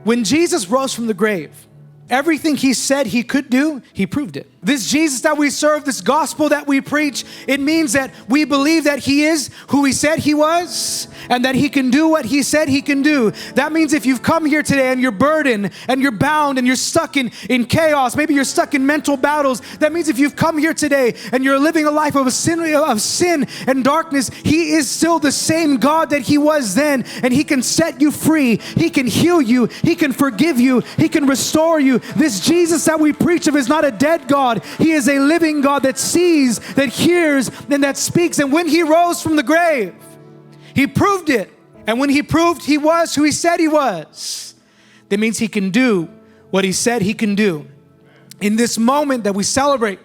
When Jesus rose from the grave, everything he said he could do, he proved it. This Jesus that we serve, this gospel that we preach, it means that we believe that he is who he said he was and that he can do what he said he can do. That means if you've come here today and you're burdened and you're bound and you're stuck in chaos, maybe you're stuck in mental battles, that means if you've come here today and you're living a life of sin and darkness, he is still the same God that he was then, and he can set you free. He can heal you. He can forgive you. He can restore you. This Jesus that we preach of is not a dead God. He is a living God that sees, that hears, and that speaks. And when he rose from the grave, he proved it. And when he proved he was who he said he was, that means he can do what he said he can do. In this moment that we celebrate,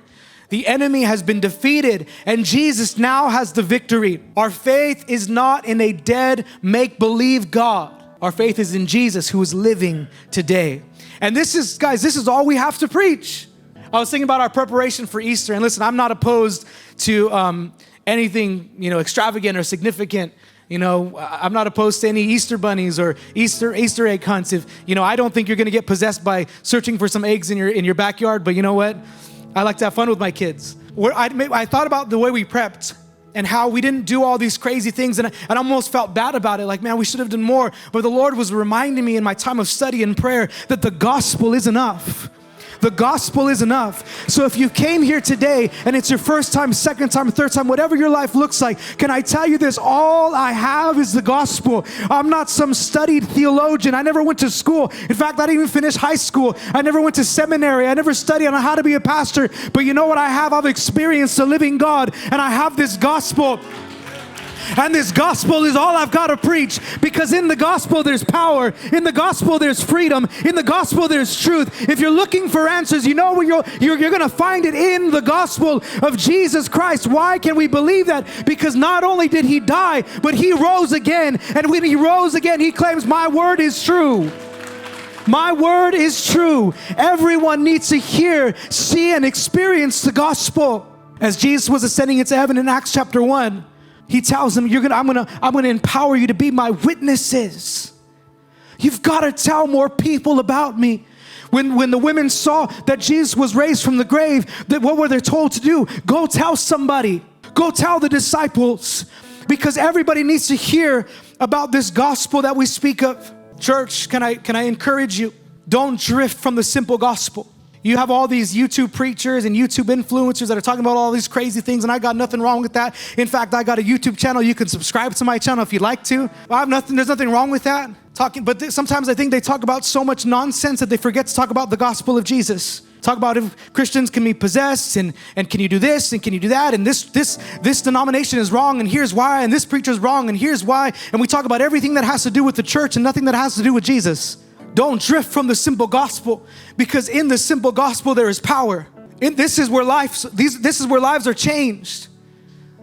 the enemy has been defeated and Jesus now has the victory. Our faith is not in a dead make-believe God. Our faith is in Jesus, who is living today. And this is, guys, this is all we have to preach. I was thinking about our preparation for Easter, and listen, I'm not opposed to anything, extravagant or significant. I'm not opposed to any Easter bunnies or Easter egg hunts. If I don't think you're going to get possessed by searching for some eggs in your backyard. But you know what? I like to have fun with my kids. I thought about the way we prepped and how we didn't do all these crazy things, and I almost felt bad about it. Like, man, we should have done more. But the Lord was reminding me in my time of study and prayer that the gospel is enough. The gospel is enough. So if you came here today and it's your first time, second time, third time, whatever your life looks like, can I tell you this? All I have is the gospel. I'm not some studied theologian. I never went to school. In fact, I didn't even finish high school. I never went to seminary. I never studied on how to be a pastor. But you know what I have? I've experienced the living God, and I have this gospel. And this gospel is all I've got to preach, because in the gospel there's power. In the gospel there's freedom. In the gospel there's truth. If you're looking for answers, you know where you're going to find it in the gospel of Jesus Christ. Why can we believe that? Because not only did he die, but he rose again. And when he rose again, he claims, my word is true. My word is true. Everyone needs to hear, see, and experience the gospel. As Jesus was ascending into heaven in Acts chapter 1, he tells them, I'm gonna empower you to be my witnesses. You've got to tell more people about me. When the women saw that Jesus was raised from the grave, what were they told to do? Go tell somebody. Go tell the disciples. Because everybody needs to hear about this gospel that we speak of. Church, can I encourage you? Don't drift from the simple gospel. You have all these YouTube preachers and YouTube influencers that are talking about all these crazy things, and I got nothing wrong with that. In fact, I got a YouTube channel. You can subscribe to my channel if you'd like to. There's nothing wrong with that. But sometimes I think they talk about so much nonsense that they forget to talk about the gospel of Jesus. Talk about if Christians can be possessed, and can you do this, and can you do that, and this denomination is wrong, and here's why, and this preacher is wrong, and here's why. And we talk about everything that has to do with the church and nothing that has to do with Jesus. Don't drift from the simple gospel, because in the simple gospel there is power. This is where lives are changed.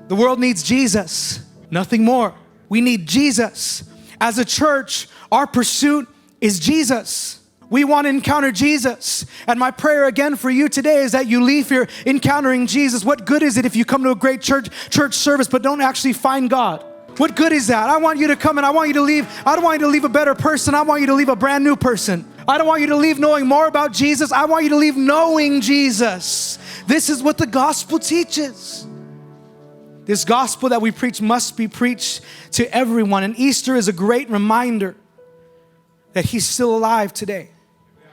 The world needs Jesus, nothing more. We need Jesus. As a church, our pursuit is Jesus. We want to encounter Jesus. And my prayer again for you today is that you leave here encountering Jesus. What good is it if you come to a great church service but don't actually find God? What good is that? I want you to come and I want you to leave. I don't want you to leave a better person. I want you to leave a brand new person. I don't want you to leave knowing more about Jesus. I want you to leave knowing Jesus. This is what the gospel teaches. This gospel that we preach must be preached to everyone. And Easter is a great reminder that he's still alive today.